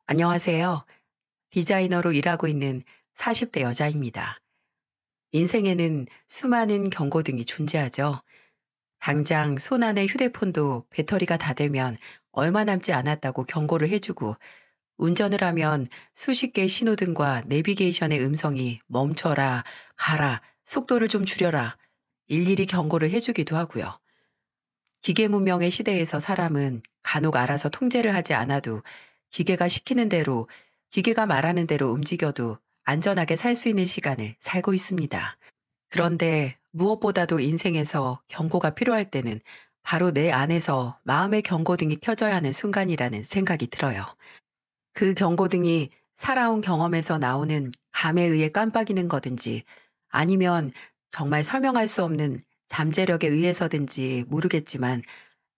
안녕하세요. 디자이너로 일하고 있는 40대 여자입니다. 인생에는 수많은 경고등이 존재하죠. 당장 손안의 휴대폰도 배터리가 다 되면 얼마 남지 않았다고 경고를 해주고, 운전을 하면 수십 개의 신호등과 내비게이션의 음성이 멈춰라, 가라, 속도를 좀 줄여라, 일일이 경고를 해주기도 하고요. 기계 문명의 시대에서 사람은 간혹 알아서 통제를 하지 않아도 기계가 시키는 대로, 기계가 말하는 대로 움직여도 안전하게 살 수 있는 시간을 살고 있습니다. 그런데 무엇보다도 인생에서 경고가 필요할 때는 바로 내 안에서 마음의 경고등이 켜져야 하는 순간이라는 생각이 들어요. 그 경고등이 살아온 경험에서 나오는 감에 의해 깜빡이는 거든지, 아니면 정말 설명할 수 없는 잠재력에 의해서든지 모르겠지만,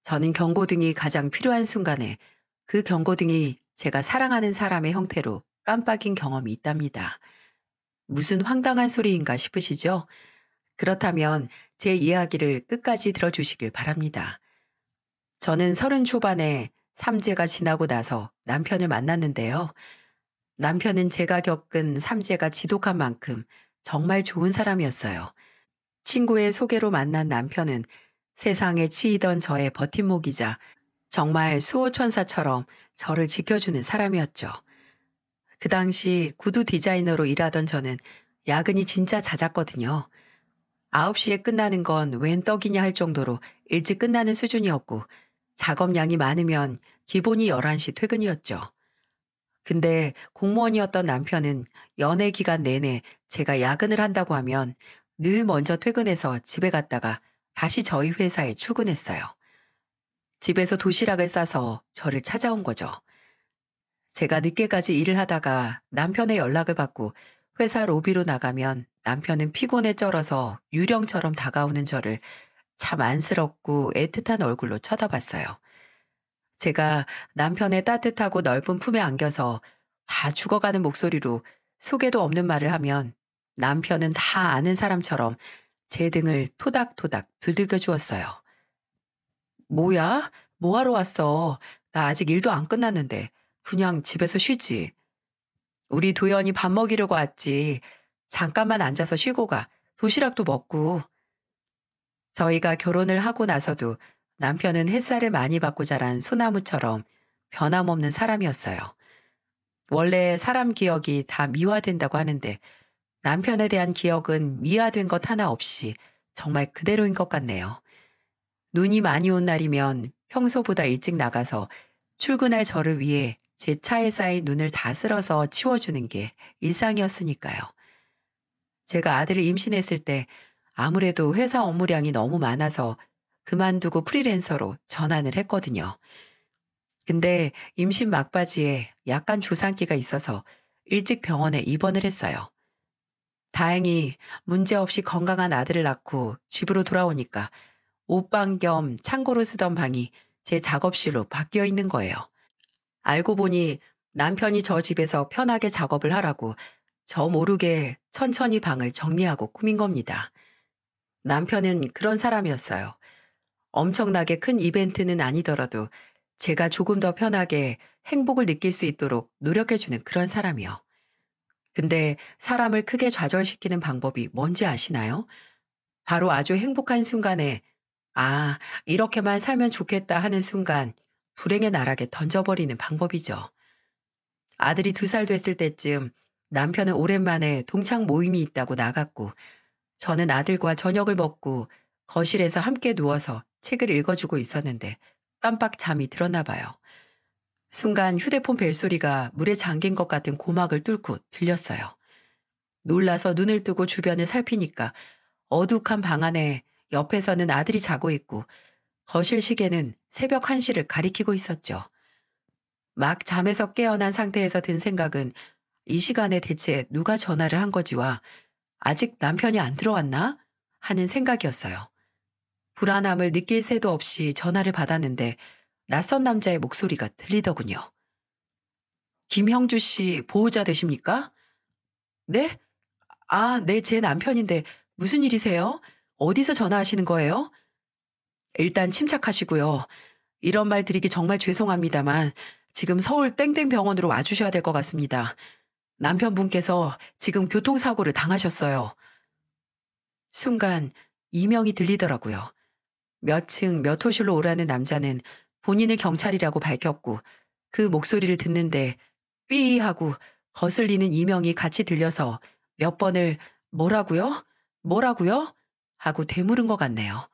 저는 경고등이 가장 필요한 순간에 그 경고등이 제가 사랑하는 사람의 형태로 깜빡인 경험이 있답니다. 무슨 황당한 소리인가 싶으시죠? 그렇다면 제 이야기를 끝까지 들어주시길 바랍니다. 저는 30 초반에 삼재가 지나고 나서 남편을 만났는데요. 남편은 제가 겪은 삼재가 지독한 만큼 정말 좋은 사람이었어요. 친구의 소개로 만난 남편은 세상에 치이던 저의 버팀목이자 정말 수호천사처럼 저를 지켜주는 사람이었죠. 그 당시 구두 디자이너로 일하던 저는 야근이 진짜 잦았거든요. 9시에 끝나는 건 웬 떡이냐 할 정도로 일찍 끝나는 수준이었고, 작업량이 많으면 기본이 11시 퇴근이었죠. 근데 공무원이었던 남편은 연애 기간 내내 제가 야근을 한다고 하면 늘 먼저 퇴근해서 집에 갔다가 다시 저희 회사에 출근했어요. 집에서 도시락을 싸서 저를 찾아온 거죠. 제가 늦게까지 일을 하다가 남편의 연락을 받고 회사 로비로 나가면 남편은 피곤에 쩔어서 유령처럼 다가오는 저를 참 안쓰럽고 애틋한 얼굴로 쳐다봤어요. 제가 남편의 따뜻하고 넓은 품에 안겨서 다 죽어가는 목소리로 속에도 없는 말을 하면 남편은 다 아는 사람처럼 제 등을 토닥토닥 두들겨 주었어요. 뭐야? 뭐하러 왔어? 나 아직 일도 안 끝났는데. 그냥 집에서 쉬지. 우리 도연이 밥 먹이려고 왔지. 잠깐만 앉아서 쉬고 가. 도시락도 먹고. 저희가 결혼을 하고 나서도 남편은 햇살을 많이 받고 자란 소나무처럼 변함없는 사람이었어요. 원래 사람 기억이 다 미화된다고 하는데, 남편에 대한 기억은 미화된 것 하나 없이 정말 그대로인 것 같네요. 눈이 많이 온 날이면 평소보다 일찍 나가서 출근할 저를 위해 제 차에 쌓인 눈을 다 쓸어서 치워주는 게 일상이었으니까요. 제가 아들을 임신했을 때 아무래도 회사 업무량이 너무 많아서 그만두고 프리랜서로 전환을 했거든요. 근데 임신 막바지에 약간 조산기가 있어서 일찍 병원에 입원을 했어요. 다행히 문제없이 건강한 아들을 낳고 집으로 돌아오니까 옷방 겸 창고로 쓰던 방이 제 작업실로 바뀌어 있는 거예요. 알고 보니 남편이 저 집에서 편하게 작업을 하라고 저 모르게 천천히 방을 정리하고 꾸민 겁니다. 남편은 그런 사람이었어요. 엄청나게 큰 이벤트는 아니더라도 제가 조금 더 편하게 행복을 느낄 수 있도록 노력해주는 그런 사람이요. 근데 사람을 크게 좌절시키는 방법이 뭔지 아시나요? 바로 아주 행복한 순간에, 아, 이렇게만 살면 좋겠다 하는 순간, 불행의 나락에 던져버리는 방법이죠. 아들이 2살 됐을 때쯤 남편은 오랜만에 동창 모임이 있다고 나갔고, 저는 아들과 저녁을 먹고 거실에서 함께 누워서 책을 읽어주고 있었는데 깜빡 잠이 들었나 봐요. 순간 휴대폰 벨소리가 물에 잠긴 것 같은 고막을 뚫고 들렸어요. 놀라서 눈을 뜨고 주변을 살피니까 어둑한 방 안에 옆에서는 아들이 자고 있고, 거실 시계는 새벽 1시를 가리키고 있었죠. 막 잠에서 깨어난 상태에서 든 생각은 이 시간에 대체 누가 전화를 한 거지와 아직 남편이 안 들어왔나? 하는 생각이었어요. 불안함을 느낄 새도 없이 전화를 받았는데 낯선 남자의 목소리가 들리더군요. 김형주 씨 보호자 되십니까? 네? 아, 네, 제 남편인데 무슨 일이세요? 어디서 전화하시는 거예요? 일단 침착하시고요. 이런 말 드리기 정말 죄송합니다만 지금 서울 땡땡 병원으로 와주셔야 될 것 같습니다. 남편분께서 지금 교통사고를 당하셨어요. 순간 이명이 들리더라고요. 몇 층 몇 호실로 오라는 남자는 본인을 경찰이라고 밝혔고 그 목소리를 듣는데 삐 하고 거슬리는 이명이 같이 들려서 몇 번을 뭐라고요? 뭐라고요? 하고 되물은 것 같네요.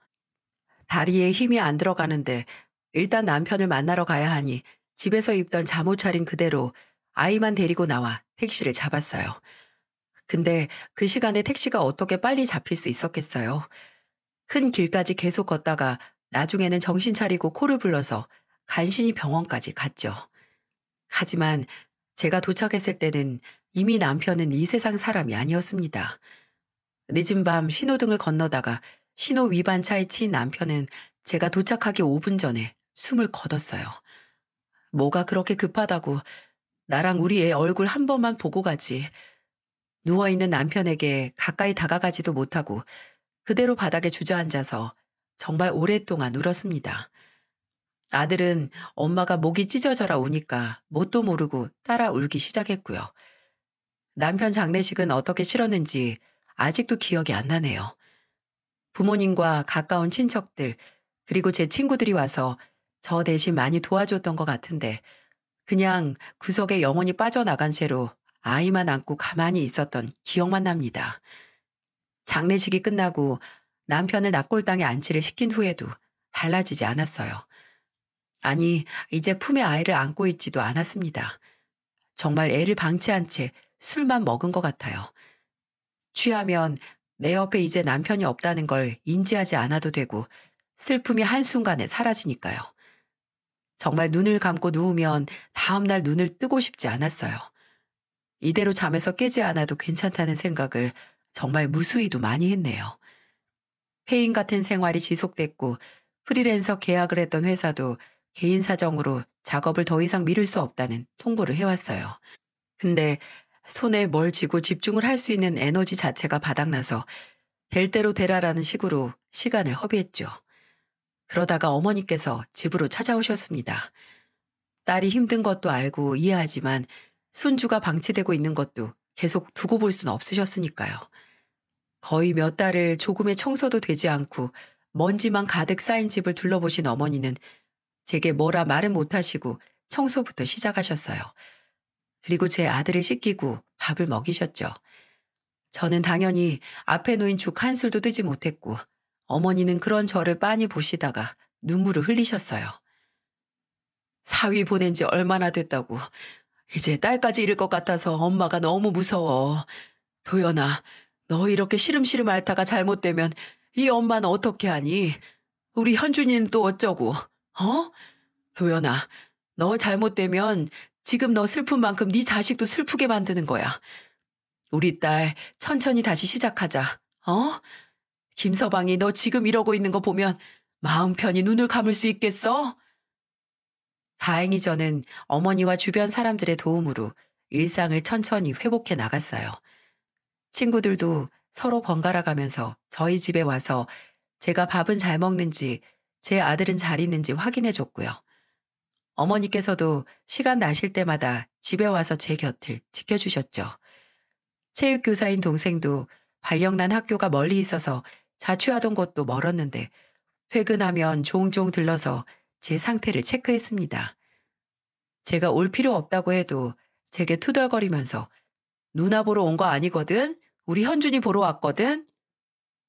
다리에 힘이 안 들어가는데 일단 남편을 만나러 가야 하니 집에서 입던 잠옷 차린 그대로 아이만 데리고 나와 택시를 잡았어요. 근데 그 시간에 택시가 어떻게 빨리 잡힐 수 있었겠어요? 큰 길까지 계속 걷다가 나중에는 정신 차리고 코를 불러서 간신히 병원까지 갔죠. 하지만 제가 도착했을 때는 이미 남편은 이 세상 사람이 아니었습니다. 늦은 밤 신호등을 건너다가 신호 위반 차에 치인 남편은 제가 도착하기 5분 전에 숨을 거뒀어요. 뭐가 그렇게 급하다고 나랑 우리 애 얼굴 한 번만 보고 가지. 누워있는 남편에게 가까이 다가가지도 못하고 그대로 바닥에 주저앉아서 정말 오랫동안 울었습니다. 아들은 엄마가 목이 찢어져라 우니까 뭣도 모르고 따라 울기 시작했고요. 남편 장례식은 어떻게 치렀는지 아직도 기억이 안 나네요. 부모님과 가까운 친척들, 그리고 제 친구들이 와서 저 대신 많이 도와줬던 것 같은데 그냥 구석에 영원히 빠져나간 채로 아이만 안고 가만히 있었던 기억만 납니다. 장례식이 끝나고 남편을 낙골당에 안치를 시킨 후에도 달라지지 않았어요. 아니, 이제 품에 아이를 안고 있지도 않았습니다. 정말 애를 방치한 채 술만 먹은 것 같아요. 취하면 내 옆에 이제 남편이 없다는 걸 인지하지 않아도 되고 슬픔이 한순간에 사라지니까요. 정말 눈을 감고 누우면 다음날 눈을 뜨고 싶지 않았어요. 이대로 잠에서 깨지 않아도 괜찮다는 생각을 정말 무수히도 많이 했네요. 폐인 같은 생활이 지속됐고 프리랜서 계약을 했던 회사도 개인 사정으로 작업을 더 이상 미룰 수 없다는 통보를 해왔어요. 근데 손에 뭘 쥐고 집중을 할 수 있는 에너지 자체가 바닥나서 될 대로 되라라는 식으로 시간을 허비했죠. 그러다가 어머니께서 집으로 찾아오셨습니다. 딸이 힘든 것도 알고 이해하지만 손주가 방치되고 있는 것도 계속 두고 볼 수는 없으셨으니까요. 거의 몇 달을 조금의 청소도 되지 않고 먼지만 가득 쌓인 집을 둘러보신 어머니는 제게 뭐라 말은 못하시고 청소부터 시작하셨어요. 그리고 제 아들을 씻기고 밥을 먹이셨죠. 저는 당연히 앞에 놓인 죽 한 술도 뜨지 못했고 어머니는 그런 저를 빤히 보시다가 눈물을 흘리셨어요. 사위 보낸 지 얼마나 됐다고. 이제 딸까지 잃을 것 같아서 엄마가 너무 무서워. 도연아, 너 이렇게 시름시름 앓다가 잘못되면 이 엄마는 어떻게 하니? 우리 현준이는 또 어쩌고? 어? 도연아, 너 잘못되면 지금 너 슬픈 만큼 네 자식도 슬프게 만드는 거야. 우리 딸 천천히 다시 시작하자. 어? 김서방이 너 지금 이러고 있는 거 보면 마음 편히 눈을 감을 수 있겠어? 다행히 저는 어머니와 주변 사람들의 도움으로 일상을 천천히 회복해 나갔어요. 친구들도 서로 번갈아 가면서 저희 집에 와서 제가 밥은 잘 먹는지 제 아들은 잘 있는지 확인해 줬고요. 어머니께서도 시간 나실 때마다 집에 와서 제 곁을 지켜주셨죠. 체육교사인 동생도 발령난 학교가 멀리 있어서 자취하던 곳도 멀었는데 퇴근하면 종종 들러서 제 상태를 체크했습니다. 제가 올 필요 없다고 해도 제게 투덜거리면서 누나 보러 온 거 아니거든? 우리 현준이 보러 왔거든?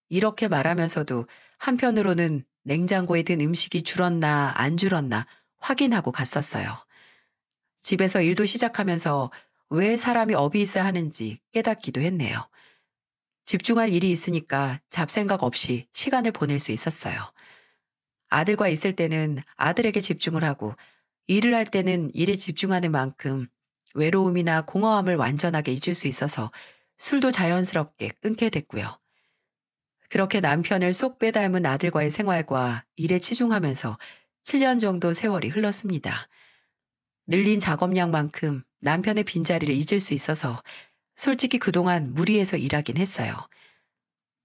이렇게 말하면서도 한편으로는 냉장고에 든 음식이 줄었나 안 줄었나 확인하고 갔었어요. 집에서 일도 시작하면서 왜 사람이 업이 있어야 하는지 깨닫기도 했네요. 집중할 일이 있으니까 잡생각 없이 시간을 보낼 수 있었어요. 아들과 있을 때는 아들에게 집중을 하고 일을 할 때는 일에 집중하는 만큼 외로움이나 공허함을 완전하게 잊을 수 있어서 술도 자연스럽게 끊게 됐고요. 그렇게 남편을 쏙 빼닮은 아들과의 생활과 일에 치중하면서 7년 정도 세월이 흘렀습니다. 늘린 작업량만큼 남편의 빈자리를 잊을 수 있어서 솔직히 그동안 무리해서 일하긴 했어요.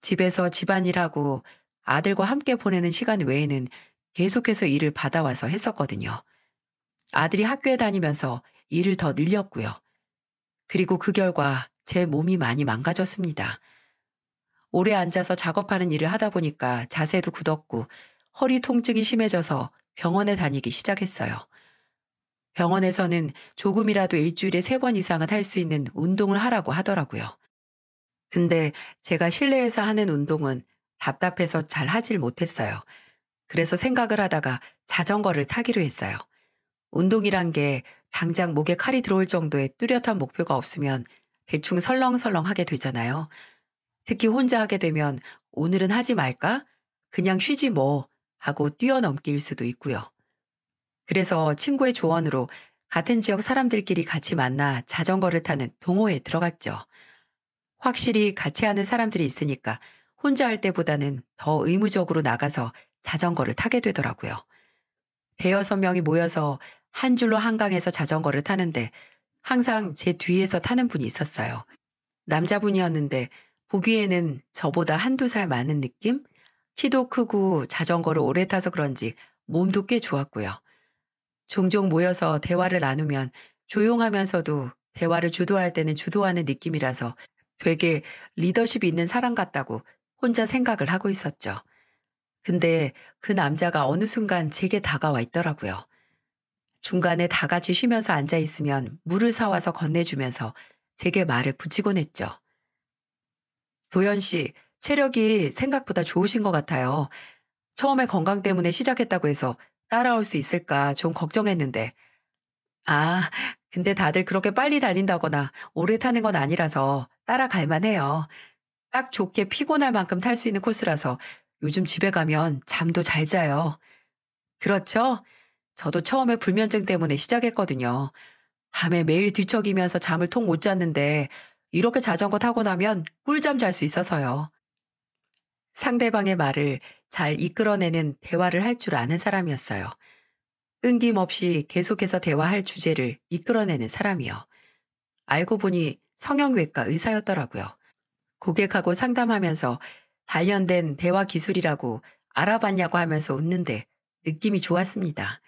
집에서 집안일하고 아들과 함께 보내는 시간 외에는 계속해서 일을 받아와서 했었거든요. 아들이 학교에 다니면서 일을 더 늘렸고요. 그리고 그 결과 제 몸이 많이 망가졌습니다. 오래 앉아서 작업하는 일을 하다 보니까 자세도 굳었고 허리 통증이 심해져서 병원에 다니기 시작했어요. 병원에서는 조금이라도 일주일에 3번 이상은 할 수 있는 운동을 하라고 하더라고요. 근데 제가 실내에서 하는 운동은 답답해서 잘 하질 못했어요. 그래서 생각을 하다가 자전거를 타기로 했어요. 운동이란 게 당장 목에 칼이 들어올 정도의 뚜렷한 목표가 없으면 대충 설렁설렁 하게 되잖아요. 특히 혼자 하게 되면 오늘은 하지 말까? 그냥 쉬지 뭐 하고 뛰어넘길 수도 있고요. 그래서 친구의 조언으로 같은 지역 사람들끼리 같이 만나 자전거를 타는 동호회에 들어갔죠. 확실히 같이 하는 사람들이 있으니까 혼자 할 때보다는 더 의무적으로 나가서 자전거를 타게 되더라고요. 대여섯 명이 모여서 한 줄로 한강에서 자전거를 타는데 항상 제 뒤에서 타는 분이 있었어요. 남자분이었는데 보기에는 저보다 한두 살 많은 느낌? 키도 크고 자전거를 오래 타서 그런지 몸도 꽤 좋았고요. 종종 모여서 대화를 나누면 조용하면서도 대화를 주도할 때는 주도하는 느낌이라서 되게 리더십이 있는 사람 같다고 혼자 생각을 하고 있었죠. 근데 그 남자가 어느 순간 제게 다가와 있더라고요. 중간에 다 같이 쉬면서 앉아 있으면 물을 사와서 건네주면서 제게 말을 붙이곤 했죠. 도연 씨, 체력이 생각보다 좋으신 것 같아요. 처음에 건강 때문에 시작했다고 해서 따라올 수 있을까 좀 걱정했는데. 아, 근데 다들 그렇게 빨리 달린다거나 오래 타는 건 아니라서 따라갈 만해요. 딱 좋게 피곤할 만큼 탈 수 있는 코스라서 요즘 집에 가면 잠도 잘 자요. 그렇죠? 저도 처음에 불면증 때문에 시작했거든요. 밤에 매일 뒤척이면서 잠을 통 못 잤는데 이렇게 자전거 타고 나면 꿀잠 잘 수 있어서요. 상대방의 말을 잘 이끌어내는 대화를 할 줄 아는 사람이었어요. 끊김없이 계속해서 대화할 주제를 이끌어내는 사람이요. 알고 보니 성형외과 의사였더라고요. 고객하고 상담하면서 단련된 대화 기술이라고 알아봤냐고 하면서 웃는데 느낌이 좋았습니다.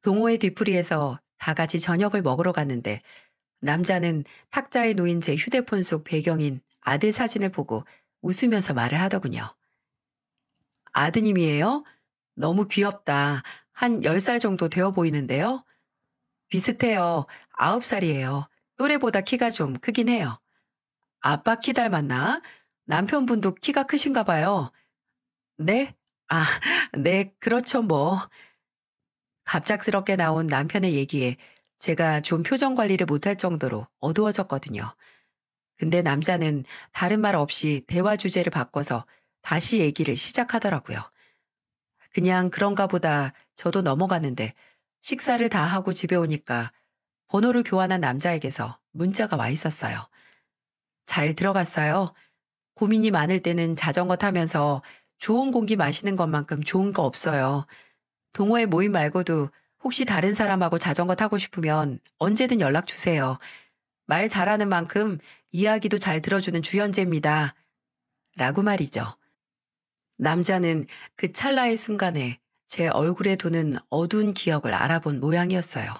동호회 뒤풀이에서 다 같이 저녁을 먹으러 갔는데 남자는 탁자에 놓인 제 휴대폰 속 배경인 아들 사진을 보고 웃으면서 말을 하더군요. 아드님이에요? 너무 귀엽다. 한 10살 정도 되어 보이는데요? 비슷해요. 9살이에요. 또래보다 키가 좀 크긴 해요. 아빠 키 닮았나? 남편분도 키가 크신가 봐요. 네? 아, 네, 그렇죠, 뭐. 갑작스럽게 나온 남편의 얘기에 제가 좀 표정 관리를 못할 정도로 어두워졌거든요. 근데 남자는 다른 말 없이 대화 주제를 바꿔서 다시 얘기를 시작하더라고요. 그냥 그런가 보다 저도 넘어갔는데 식사를 다 하고 집에 오니까 번호를 교환한 남자에게서 문자가 와 있었어요. 잘 들어갔어요. 고민이 많을 때는 자전거 타면서 좋은 공기 마시는 것만큼 좋은 거 없어요. 동호회 모임 말고도 혹시 다른 사람하고 자전거 타고 싶으면 언제든 연락 주세요. 말 잘하는 만큼 이야기도 잘 들어주는 주연재입니다. 라고 말이죠. 남자는 그 찰나의 순간에 제 얼굴에 도는 어두운 기억을 알아본 모양이었어요.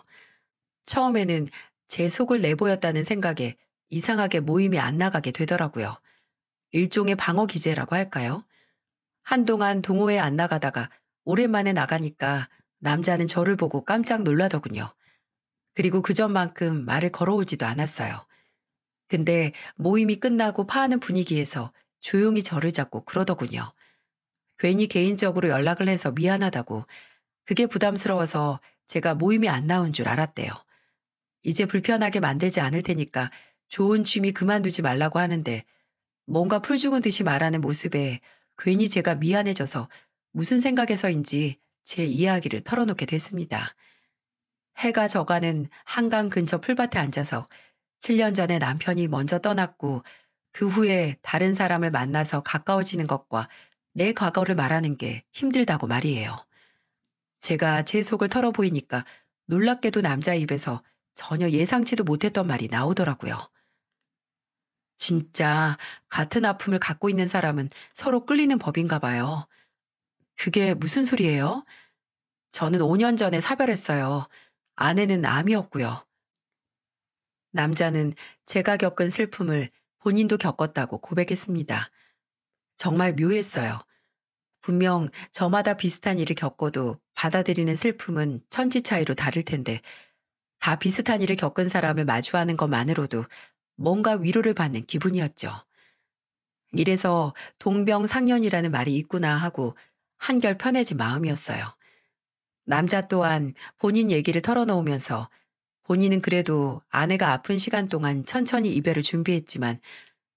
처음에는 제 속을 내보였다는 생각에 이상하게 모임이 안 나가게 되더라고요. 일종의 방어 기제라고 할까요? 한동안 동호회 안 나가다가 오랜만에 나가니까 남자는 저를 보고 깜짝 놀라더군요. 그리고 그전만큼 말을 걸어오지도 않았어요. 근데 모임이 끝나고 파하는 분위기에서 조용히 저를 잡고 그러더군요. 괜히 개인적으로 연락을 해서 미안하다고. 그게 부담스러워서 제가 모임에 안 나온 줄 알았대요. 이제 불편하게 만들지 않을 테니까 좋은 취미 그만두지 말라고 하는데 뭔가 풀 죽은 듯이 말하는 모습에 괜히 제가 미안해져서 무슨 생각에서인지 제 이야기를 털어놓게 됐습니다. 해가 져가는 한강 근처 풀밭에 앉아서 7년 전에 남편이 먼저 떠났고 그 후에 다른 사람을 만나서 가까워지는 것과 내 과거를 말하는 게 힘들다고 말이에요. 제가 제 속을 털어보이니까 놀랍게도 남자 입에서 전혀 예상치도 못했던 말이 나오더라고요. 진짜 같은 아픔을 갖고 있는 사람은 서로 끌리는 법인가 봐요. 그게 무슨 소리예요? 저는 5년 전에 사별했어요. 아내는 암이었고요. 남자는 제가 겪은 슬픔을 본인도 겪었다고 고백했습니다. 정말 묘했어요. 분명 저마다 비슷한 일을 겪어도 받아들이는 슬픔은 천지 차이로 다를 텐데 다 비슷한 일을 겪은 사람을 마주하는 것만으로도 뭔가 위로를 받는 기분이었죠. 이래서 동병상련이라는 말이 있구나 하고 한결 편해진 마음이었어요. 남자 또한 본인 얘기를 털어놓으면서 본인은 그래도 아내가 아픈 시간 동안 천천히 이별을 준비했지만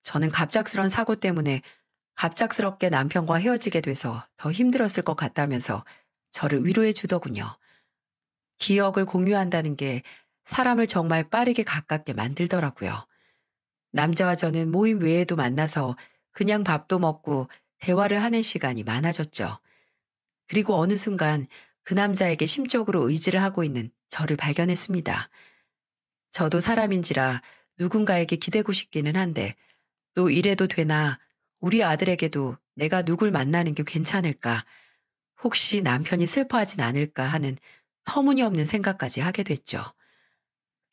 저는 갑작스런 사고 때문에 갑작스럽게 남편과 헤어지게 돼서 더 힘들었을 것 같다면서 저를 위로해 주더군요. 기억을 공유한다는 게 사람을 정말 빠르게 가깝게 만들더라고요. 남자와 저는 모임 외에도 만나서 그냥 밥도 먹고 대화를 하는 시간이 많아졌죠. 그리고 어느 순간 그 남자에게 심적으로 의지를 하고 있는 저를 발견했습니다. 저도 사람인지라 누군가에게 기대고 싶기는 한데 또 이래도 되나 우리 아들에게도 내가 누굴 만나는 게 괜찮을까 혹시 남편이 슬퍼하진 않을까 하는 터무니없는 생각까지 하게 됐죠.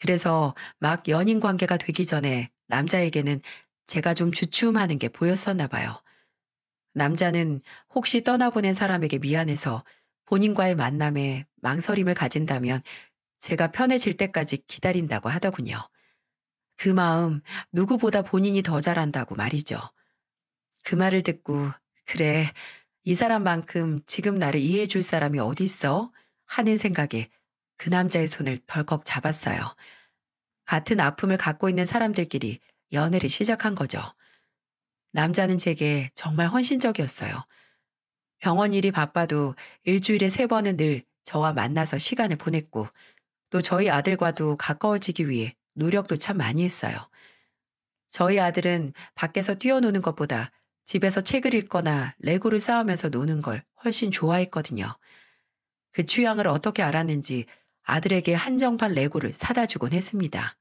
그래서 막 연인 관계가 되기 전에 남자에게는 제가 좀 주춤하는 게 보였었나 봐요. 남자는 혹시 떠나보낸 사람에게 미안해서 본인과의 만남에 망설임을 가진다면 제가 편해질 때까지 기다린다고 하더군요. 그 마음 누구보다 본인이 더 잘한다고 말이죠. 그 말을 듣고 그래 이 사람만큼 지금 나를 이해해 줄 사람이 어딨어? 하는 생각에 그 남자의 손을 덜컥 잡았어요. 같은 아픔을 갖고 있는 사람들끼리 연애를 시작한 거죠. 남자는 제게 정말 헌신적이었어요. 병원 일이 바빠도 일주일에 3번은 늘 저와 만나서 시간을 보냈고 또 저희 아들과도 가까워지기 위해 노력도 참 많이 했어요. 저희 아들은 밖에서 뛰어노는 것보다 집에서 책을 읽거나 레고를 쌓으면서 노는 걸 훨씬 좋아했거든요. 그 취향을 어떻게 알았는지 아들에게 한정판 레고를 사다 주곤 했습니다.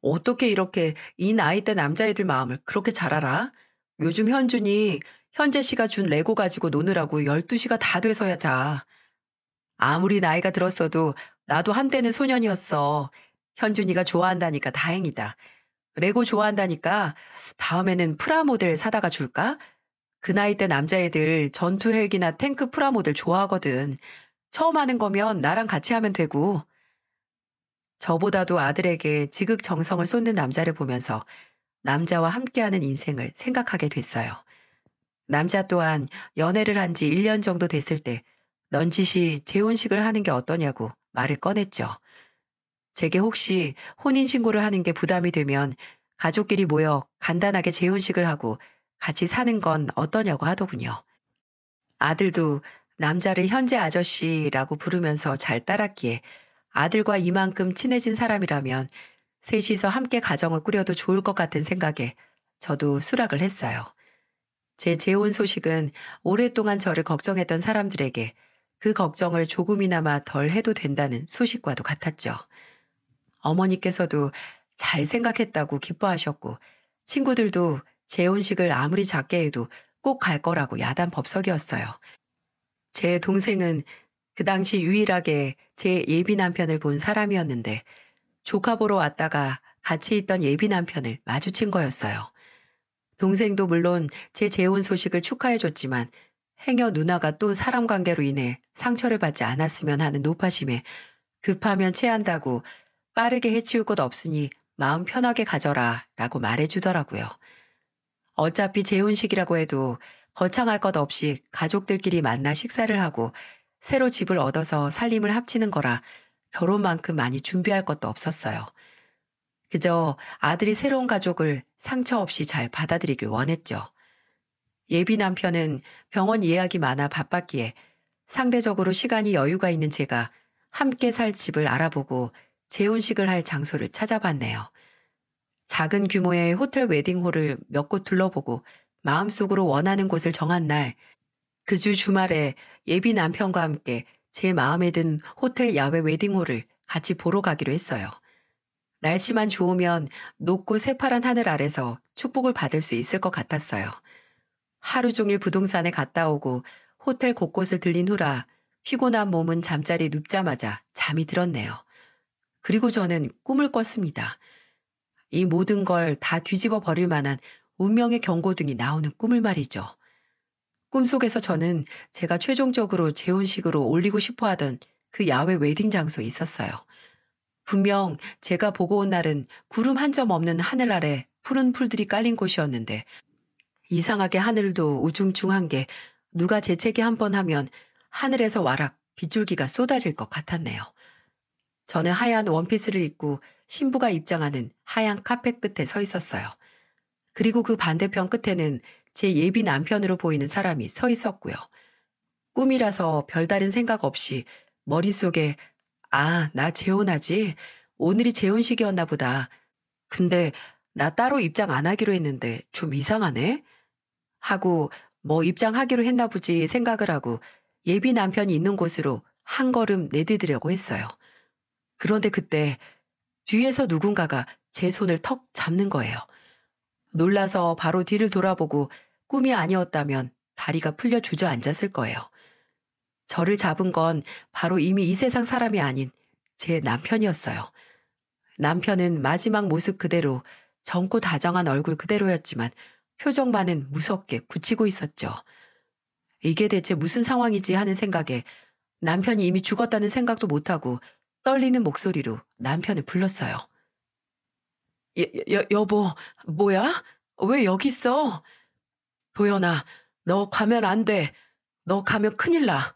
어떻게 이렇게 이 나이 대 남자애들 마음을 그렇게 잘 알아? 요즘 현준이 현재 씨가 준 레고 가지고 노느라고 12시가 다 돼서야 자. 아무리 나이가 들었어도 나도 한때는 소년이었어. 현준이가 좋아한다니까 다행이다. 레고 좋아한다니까 다음에는 프라모델 사다가 줄까? 그 나이 때 남자애들 전투 헬기나 탱크 프라모델 좋아하거든. 처음 하는 거면 나랑 같이 하면 되고. 저보다도 아들에게 지극정성을 쏟는 남자를 보면서 남자와 함께하는 인생을 생각하게 됐어요. 남자 또한 연애를 한 지 1년 정도 됐을 때 넌지시 재혼식을 하는 게 어떠냐고 말을 꺼냈죠. 제게 혹시 혼인신고를 하는 게 부담이 되면 가족끼리 모여 간단하게 재혼식을 하고 같이 사는 건 어떠냐고 하더군요. 아들도 남자를 현재 아저씨라고 부르면서 잘 따랐기에 아들과 이만큼 친해진 사람이라면 셋이서 함께 가정을 꾸려도 좋을 것 같은 생각에 저도 수락을 했어요. 제 재혼 소식은 오랫동안 저를 걱정했던 사람들에게 그 걱정을 조금이나마 덜 해도 된다는 소식과도 같았죠. 어머니께서도 잘 생각했다고 기뻐하셨고 친구들도 재혼식을 아무리 작게 해도 꼭 갈 거라고 야단법석이었어요. 제 동생은 그 당시 유일하게 제 예비 남편을 본 사람이었는데 조카 보러 왔다가 같이 있던 예비 남편을 마주친 거였어요. 동생도 물론 제 재혼 소식을 축하해줬지만 행여 누나가 또 사람 관계로 인해 상처를 받지 않았으면 하는 노파심에 급하면 체한다고 빠르게 해치울 것 없으니 마음 편하게 가져라 라고 말해주더라고요. 어차피 재혼식이라고 해도 거창할 것 없이 가족들끼리 만나 식사를 하고 새로 집을 얻어서 살림을 합치는 거라 결혼만큼 많이 준비할 것도 없었어요. 그저 아들이 새로운 가족을 상처 없이 잘 받아들이길 원했죠. 예비 남편은 병원 예약이 많아 바빴기에 상대적으로 시간이 여유가 있는 제가 함께 살 집을 알아보고 재혼식을 할 장소를 찾아봤네요. 작은 규모의 호텔 웨딩홀을 몇 곳 둘러보고 마음속으로 원하는 곳을 정한 날, 그 주 주말에 예비 남편과 함께 제 마음에 든 호텔 야외 웨딩홀을 같이 보러 가기로 했어요. 날씨만 좋으면 높고 새파란 하늘 아래서 축복을 받을 수 있을 것 같았어요. 하루 종일 부동산에 갔다 오고 호텔 곳곳을 들린 후라 피곤한 몸은 잠자리에 눕자마자 잠이 들었네요. 그리고 저는 꿈을 꿨습니다. 이 모든 걸 다 뒤집어 버릴 만한 운명의 경고등이 나오는 꿈을 말이죠. 꿈속에서 저는 제가 최종적으로 재혼식으로 올리고 싶어 하던 그 야외 웨딩 장소에 있었어요. 분명 제가 보고 온 날은 구름 한 점 없는 하늘 아래 푸른 풀들이 깔린 곳이었는데 이상하게 하늘도 우중충한 게 누가 재채기 한 번 하면 하늘에서 와락 빗줄기가 쏟아질 것 같았네요. 저는 하얀 원피스를 입고 신부가 입장하는 하얀 카펫 끝에 서 있었어요. 그리고 그 반대편 끝에는 제 예비 남편으로 보이는 사람이 서 있었고요. 꿈이라서 별다른 생각 없이 머릿속에 아, 나 재혼하지? 오늘이 재혼식이었나 보다. 근데 나 따로 입장 안 하기로 했는데 좀 이상하네? 하고 뭐 입장하기로 했나 보지 생각을 하고 예비 남편이 있는 곳으로 한 걸음 내디디려고 했어요. 그런데 그때 뒤에서 누군가가 제 손을 턱 잡는 거예요. 놀라서 바로 뒤를 돌아보고 꿈이 아니었다면 다리가 풀려 주저앉았을 거예요. 저를 잡은 건 바로 이미 이 세상 사람이 아닌 제 남편이었어요. 남편은 마지막 모습 그대로 젊고 다정한 얼굴 그대로였지만 표정만은 무섭게 굳히고 있었죠. 이게 대체 무슨 상황이지 하는 생각에 남편이 이미 죽었다는 생각도 못하고 떨리는 목소리로 남편을 불렀어요. 여보, 뭐야? 왜 여기 있어? 도연아, 너 가면 안 돼. 너 가면 큰일 나.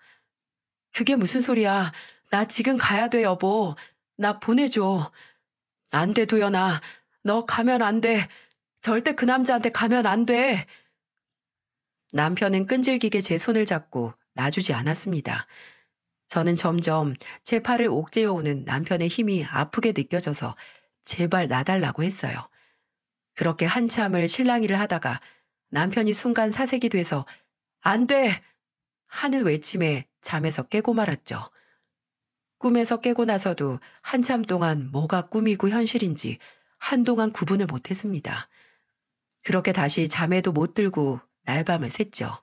그게 무슨 소리야? 나 지금 가야 돼, 여보. 나 보내줘. 안 돼, 도연아. 너 가면 안 돼. 절대 그 남자한테 가면 안 돼. 남편은 끈질기게 제 손을 잡고 놔주지 않았습니다. 저는 점점 제 팔을 옥죄어오는 남편의 힘이 아프게 느껴져서 제발 놔달라고 했어요. 그렇게 한참을 실랑이를 하다가 남편이 순간 사색이 돼서 안 돼! 하는 외침에 잠에서 깨고 말았죠. 꿈에서 깨고 나서도 한참 동안 뭐가 꿈이고 현실인지 한동안 구분을 못했습니다. 그렇게 다시 잠에도 못 들고 날밤을 샜죠.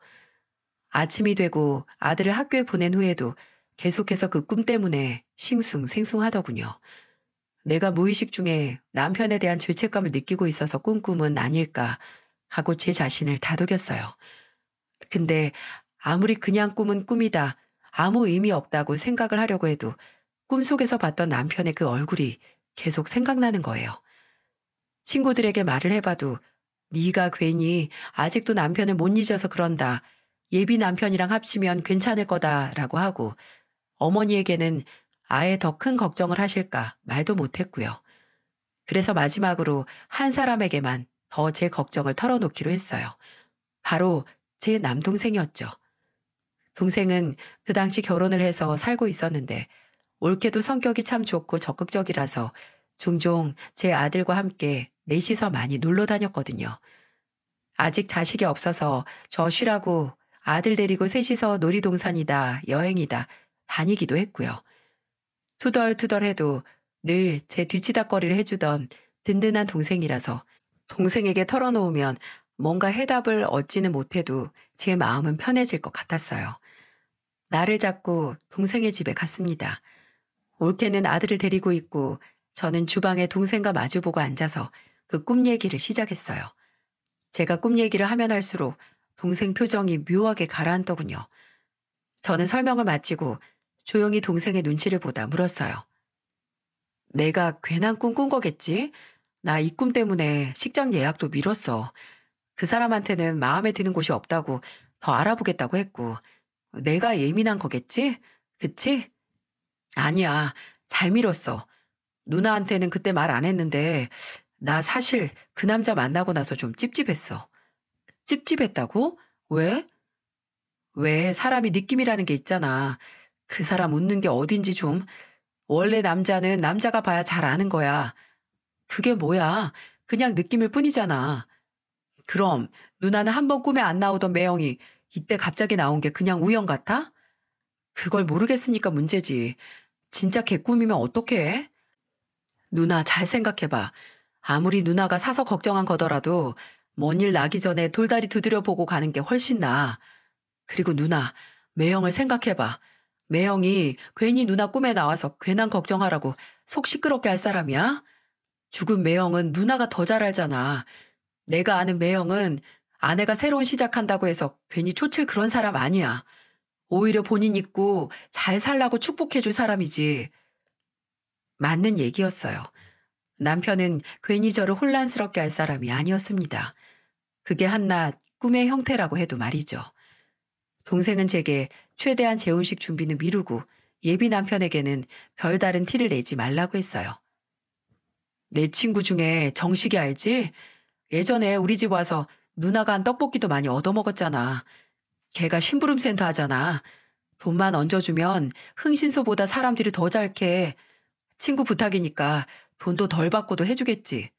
아침이 되고 아들을 학교에 보낸 후에도 계속해서 그 꿈 때문에 싱숭생숭하더군요. 내가 무의식 중에 남편에 대한 죄책감을 느끼고 있어서 꾼 꿈은 아닐까 하고 제 자신을 다독였어요. 근데 아무리 그냥 꿈은 꿈이다, 아무 의미 없다고 생각을 하려고 해도 꿈속에서 봤던 남편의 그 얼굴이 계속 생각나는 거예요. 친구들에게 말을 해봐도 네가 괜히 아직도 남편을 못 잊어서 그런다. 예비 남편이랑 합치면 괜찮을 거다라고 하고 어머니에게는 아예 더 큰 걱정을 하실까 말도 못했고요. 그래서 마지막으로 한 사람에게만 더 제 걱정을 털어놓기로 했어요. 바로 제 남동생이었죠. 동생은 그 당시 결혼을 해서 살고 있었는데 올케도 성격이 참 좋고 적극적이라서 종종 제 아들과 함께 넷이서 많이 놀러 다녔거든요. 아직 자식이 없어서 저 쉬라고 아들 데리고 셋이서 놀이동산이다, 여행이다 다니기도 했고요. 투덜투덜해도 늘 제 뒤치다꺼리를 해주던 든든한 동생이라서 동생에게 털어놓으면 뭔가 해답을 얻지는 못해도 제 마음은 편해질 것 같았어요. 나를 잡고 동생의 집에 갔습니다. 올케는 아들을 데리고 있고 저는 주방에 동생과 마주보고 앉아서 그 꿈 얘기를 시작했어요. 제가 꿈 얘기를 하면 할수록 동생 표정이 묘하게 가라앉더군요. 저는 설명을 마치고 조용히 동생의 눈치를 보다 물었어요. 내가 괜한 꿈 꾼 거겠지? 나 이 꿈 때문에 식장 예약도 미뤘어. 그 사람한테는 마음에 드는 곳이 없다고 더 알아보겠다고 했고 내가 예민한 거겠지? 그치? 아니야. 잘 미뤘어. 누나한테는 그때 말 안 했는데 나 사실 그 남자 만나고 나서 좀 찝찝했어. 찝찝했다고? 왜? 왜 사람이 느낌이라는 게 있잖아. 그 사람 웃는 게 어딘지 좀. 원래 남자는 남자가 봐야 잘 아는 거야. 그게 뭐야? 그냥 느낌일 뿐이잖아. 그럼 누나는 한 번 꿈에 안 나오던 매형이 이때 갑자기 나온 게 그냥 우연 같아? 그걸 모르겠으니까 문제지. 진짜 개꿈이면 어떡해? 누나 잘 생각해봐. 아무리 누나가 사서 걱정한 거더라도 먼 일 나기 전에 돌다리 두드려 보고 가는 게 훨씬 나아. 그리고 누나, 매형을 생각해봐. 매형이 괜히 누나 꿈에 나와서 괜한 걱정하라고 속 시끄럽게 할 사람이야? 죽은 매형은 누나가 더 잘 알잖아. 내가 아는 매형은 아내가 새로운 시작한다고 해서 괜히 초칠 그런 사람 아니야. 오히려 본인 있고 잘 살라고 축복해줄 사람이지. 맞는 얘기였어요. 남편은 괜히 저를 혼란스럽게 할 사람이 아니었습니다. 그게 한낱 꿈의 형태라고 해도 말이죠. 동생은 제게 최대한 재혼식 준비는 미루고 예비 남편에게는 별다른 티를 내지 말라고 했어요. 내 친구 중에 정식이 알지? 예전에 우리 집 와서 누나가 한 떡볶이도 많이 얻어먹었잖아. 걔가 심부름센터 하잖아. 돈만 얹어주면 흥신소보다 사람들이 더 잘 캐. 친구 부탁이니까 돈도 덜 받고도 해주겠지.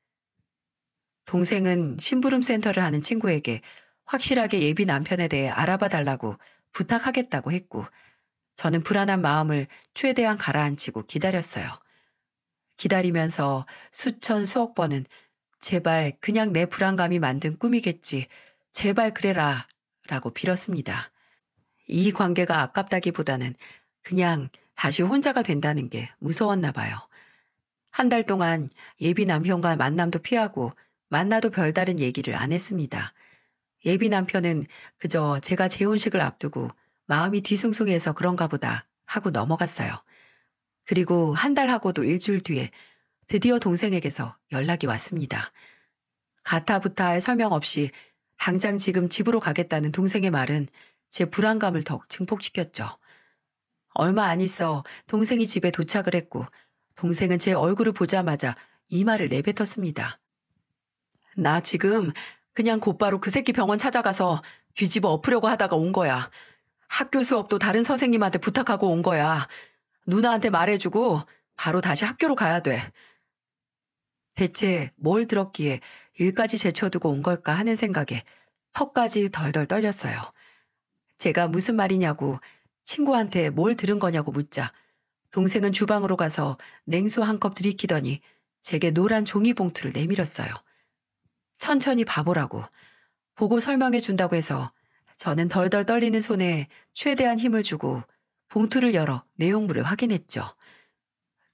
동생은 심부름센터를 하는 친구에게 확실하게 예비 남편에 대해 알아봐 달라고 부탁하겠다고 했고, 저는 불안한 마음을 최대한 가라앉히고 기다렸어요. 기다리면서 수천 수억 번은 제발 그냥 내 불안감이 만든 꿈이겠지. 제발 그래라. 라고 빌었습니다. 이 관계가 아깝다기보다는 그냥 다시 혼자가 된다는 게 무서웠나 봐요. 한 달 동안 예비 남편과 만남도 피하고 만나도 별다른 얘기를 안 했습니다. 예비 남편은 그저 제가 재혼식을 앞두고 마음이 뒤숭숭해서 그런가 보다 하고 넘어갔어요. 그리고 한 달 하고도 일주일 뒤에 드디어 동생에게서 연락이 왔습니다. 가타부타 할 설명 없이 당장 지금 집으로 가겠다는 동생의 말은 제 불안감을 더욱 증폭시켰죠. 얼마 안 있어 동생이 집에 도착을 했고 동생은 제 얼굴을 보자마자 이 말을 내뱉었습니다. 나 지금 그냥 곧바로 그 새끼 병원 찾아가서 뒤집어 엎으려고 하다가 온 거야. 학교 수업도 다른 선생님한테 부탁하고 온 거야. 누나한테 말해주고 바로 다시 학교로 가야 돼. 대체 뭘 들었기에 일까지 제쳐두고 온 걸까 하는 생각에 턱까지 덜덜 떨렸어요. 제가 무슨 말이냐고 친구한테 뭘 들은 거냐고 묻자 동생은 주방으로 가서 냉수 한 컵 들이키더니 제게 노란 종이봉투를 내밀었어요. 천천히 봐보라고. 보고 설명해 준다고 해서 저는 덜덜 떨리는 손에 최대한 힘을 주고 봉투를 열어 내용물을 확인했죠.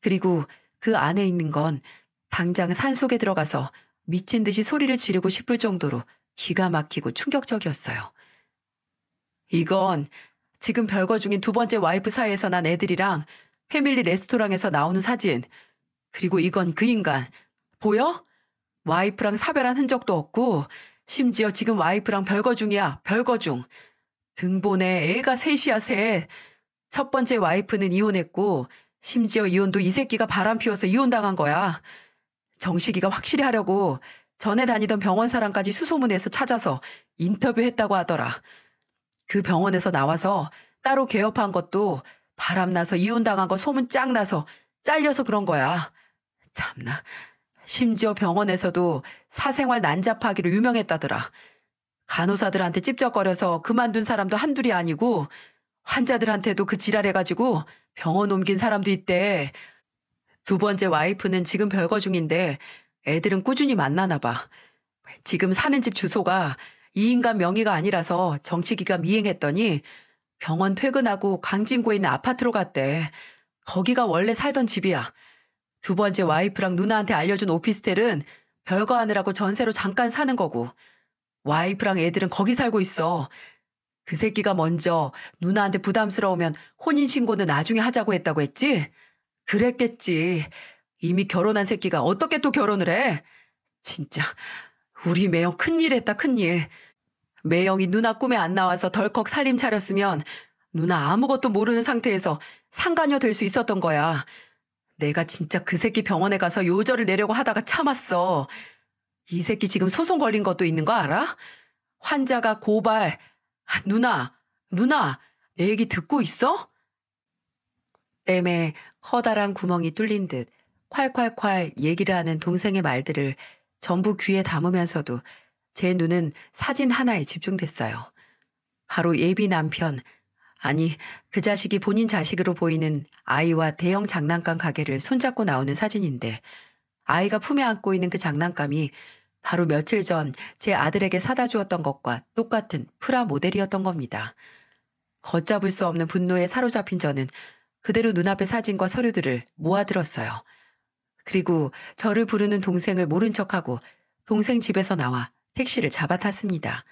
그리고 그 안에 있는 건 당장 산속에 들어가서 미친 듯이 소리를 지르고 싶을 정도로 기가 막히고 충격적이었어요. 이건 지금 별거 중인 두 번째 와이프 사이에서 난 애들이랑 패밀리 레스토랑에서 나오는 사진. 그리고 이건 그 인간. 보여? 와이프랑 사별한 흔적도 없고 심지어 지금 와이프랑 별거 중이야. 별거 중. 등본에 애가 셋이야 셋. 첫 번째 와이프는 이혼했고 심지어 이혼도 이 새끼가 바람 피워서 이혼당한 거야. 정식이가 확실히 하려고 전에 다니던 병원 사람까지 수소문해서 찾아서 인터뷰했다고 하더라. 그 병원에서 나와서 따로 개업한 것도 바람나서 이혼당한 거 소문 쫙 나서 잘려서 그런 거야. 참나. 심지어 병원에서도 사생활 난잡하기로 유명했다더라. 간호사들한테 찝쩍거려서 그만둔 사람도 한둘이 아니고 환자들한테도 그 지랄해가지고 병원 옮긴 사람도 있대. 두 번째 와이프는 지금 별거 중인데 애들은 꾸준히 만나나 봐. 지금 사는 집 주소가 이 인간 명의가 아니라서 정치기가 미행했더니 병원 퇴근하고 강진구에 있는 아파트로 갔대. 거기가 원래 살던 집이야. 두 번째 와이프랑 누나한테 알려준 오피스텔은 별거 하느라고 전세로 잠깐 사는 거고 와이프랑 애들은 거기 살고 있어. 그 새끼가 먼저 누나한테 부담스러우면 혼인신고는 나중에 하자고 했다고 했지? 그랬겠지. 이미 결혼한 새끼가 어떻게 또 결혼을 해? 진짜 우리 매형 큰일 했다 큰일. 매형이 누나 꿈에 안 나와서 덜컥 살림 차렸으면 누나 아무것도 모르는 상태에서 상간녀 될 수 있었던 거야. 내가 진짜 그 새끼 병원에 가서 요절을 내려고 하다가 참았어. 이 새끼 지금 소송 걸린 것도 있는 거 알아? 환자가 고발. 누나, 내 얘기 듣고 있어? 땜에 커다란 구멍이 뚫린 듯 콸콸콸 얘기를 하는 동생의 말들을 전부 귀에 담으면서도 제 눈은 사진 하나에 집중됐어요. 바로 예비 남편, 아니 그 자식이 본인 자식으로 보이는 아이와 대형 장난감 가게를 손잡고 나오는 사진인데 아이가 품에 안고 있는 그 장난감이 바로 며칠 전 제 아들에게 사다 주었던 것과 똑같은 프라 모델이었던 겁니다. 걷잡을 수 없는 분노에 사로잡힌 저는 그대로 눈앞의 사진과 서류들을 모아들었어요. 그리고 저를 부르는 동생을 모른 척하고 동생 집에서 나와 택시를 잡아탔습니다.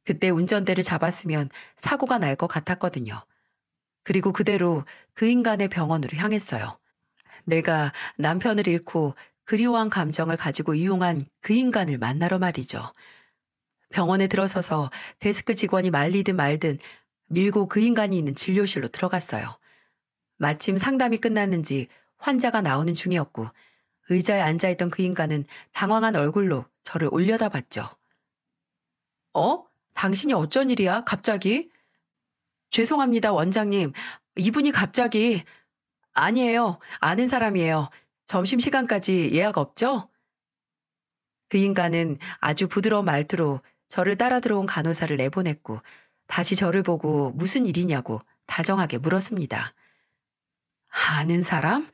그때 운전대를 잡았으면 사고가 날 것 같았거든요. 그리고 그대로 그 인간의 병원으로 향했어요. 내가 남편을 잃고 그리워한 감정을 가지고 이용한 그 인간을 만나러 말이죠. 병원에 들어서서 데스크 직원이 말리든 말든 밀고 그 인간이 있는 진료실로 들어갔어요. 마침 상담이 끝났는지 환자가 나오는 중이었고 의자에 앉아있던 그 인간은 당황한 얼굴로 저를 올려다봤죠. 어? 당신이 어쩐 일이야? 갑자기? 죄송합니다, 원장님. 이분이 갑자기... 아니에요. 아는 사람이에요. 점심시간까지 예약 없죠? 그 인간은 아주 부드러운 말투로 저를 따라 들어온 간호사를 내보냈고 다시 저를 보고 무슨 일이냐고 다정하게 물었습니다. 아는 사람?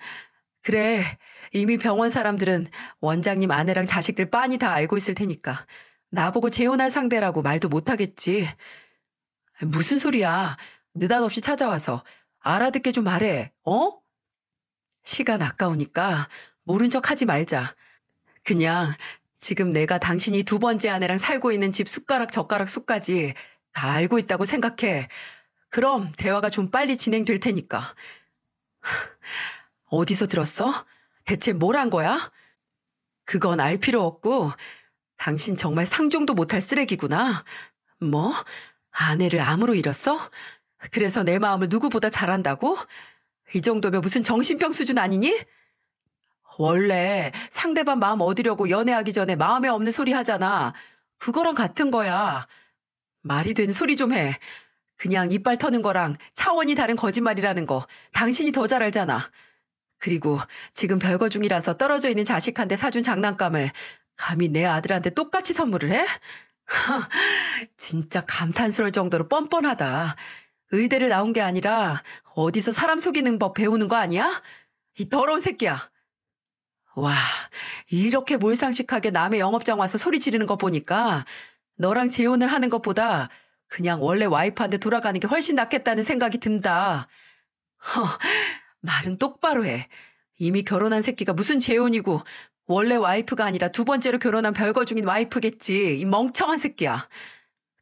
그래. 이미 병원 사람들은 원장님 아내랑 자식들 빤히 다 알고 있을 테니까 나보고 재혼할 상대라고 말도 못하겠지. 무슨 소리야. 느닷없이 찾아와서 알아듣게 좀 말해. 어? 시간 아까우니까 모른 척 하지 말자. 그냥 지금 내가 당신이 두 번째 아내랑 살고 있는 집 숟가락 젓가락 수까지 다 알고 있다고 생각해. 그럼 대화가 좀 빨리 진행될 테니까. 어디서 들었어? 대체 뭘 한 거야? 그건 알 필요 없고 당신 정말 상종도 못할 쓰레기구나. 뭐? 아내를 암으로 잃었어? 그래서 내 마음을 누구보다 잘 안다고? 이 정도면 무슨 정신병 수준 아니니? 원래 상대방 마음 얻으려고 연애하기 전에 마음에 없는 소리 하잖아. 그거랑 같은 거야. 말이 되는 소리 좀 해. 그냥 이빨 터는 거랑 차원이 다른 거짓말이라는 거 당신이 더 잘 알잖아. 그리고 지금 별거 중이라서 떨어져 있는 자식한테 사준 장난감을 감히 내 아들한테 똑같이 선물을 해? 진짜 감탄스러울 정도로 뻔뻔하다. 의대를 나온 게 아니라 어디서 사람 속이는 법 배우는 거 아니야? 이 더러운 새끼야. 와, 이렇게 몰상식하게 남의 영업장 와서 소리 지르는 거 보니까 너랑 재혼을 하는 것보다 그냥 원래 와이프한테 돌아가는 게 훨씬 낫겠다는 생각이 든다. 말은 똑바로 해. 이미 결혼한 새끼가 무슨 재혼이고 원래 와이프가 아니라 두 번째로 결혼한 별거 중인 와이프겠지. 이 멍청한 새끼야.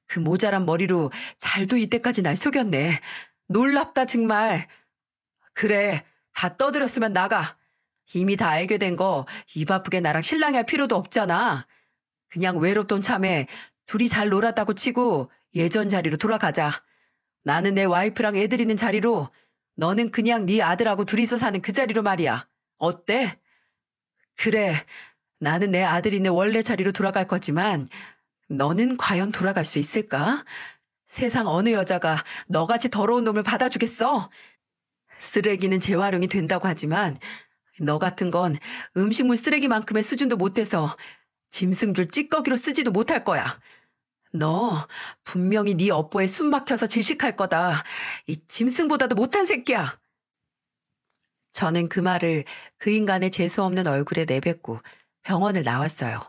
그 모자란 머리로 잘도 이때까지 날 속였네. 놀랍다 정말. 그래, 다 떠들었으면 나가. 이미 다 알게 된 거 입 아프게 나랑 실랑이 할 필요도 없잖아. 그냥 외롭던 참에 둘이 잘 놀았다고 치고 예전 자리로 돌아가자. 나는 내 와이프랑 애들 있는 자리로, 너는 그냥 네 아들하고 둘이서 사는 그 자리로 말이야. 어때? 그래, 나는 내 아들 있는 원래 자리로 돌아갈 거지만 너는 과연 돌아갈 수 있을까? 세상 어느 여자가 너같이 더러운 놈을 받아주겠어? 쓰레기는 재활용이 된다고 하지만 너 같은 건 음식물 쓰레기만큼의 수준도 못 돼서 짐승줄 찌꺼기로 쓰지도 못할 거야. 너 분명히 네 업보에 숨 막혀서 질식할 거다. 이 짐승보다도 못한 새끼야. 저는 그 말을 그 인간의 재수없는 얼굴에 내뱉고 병원을 나왔어요.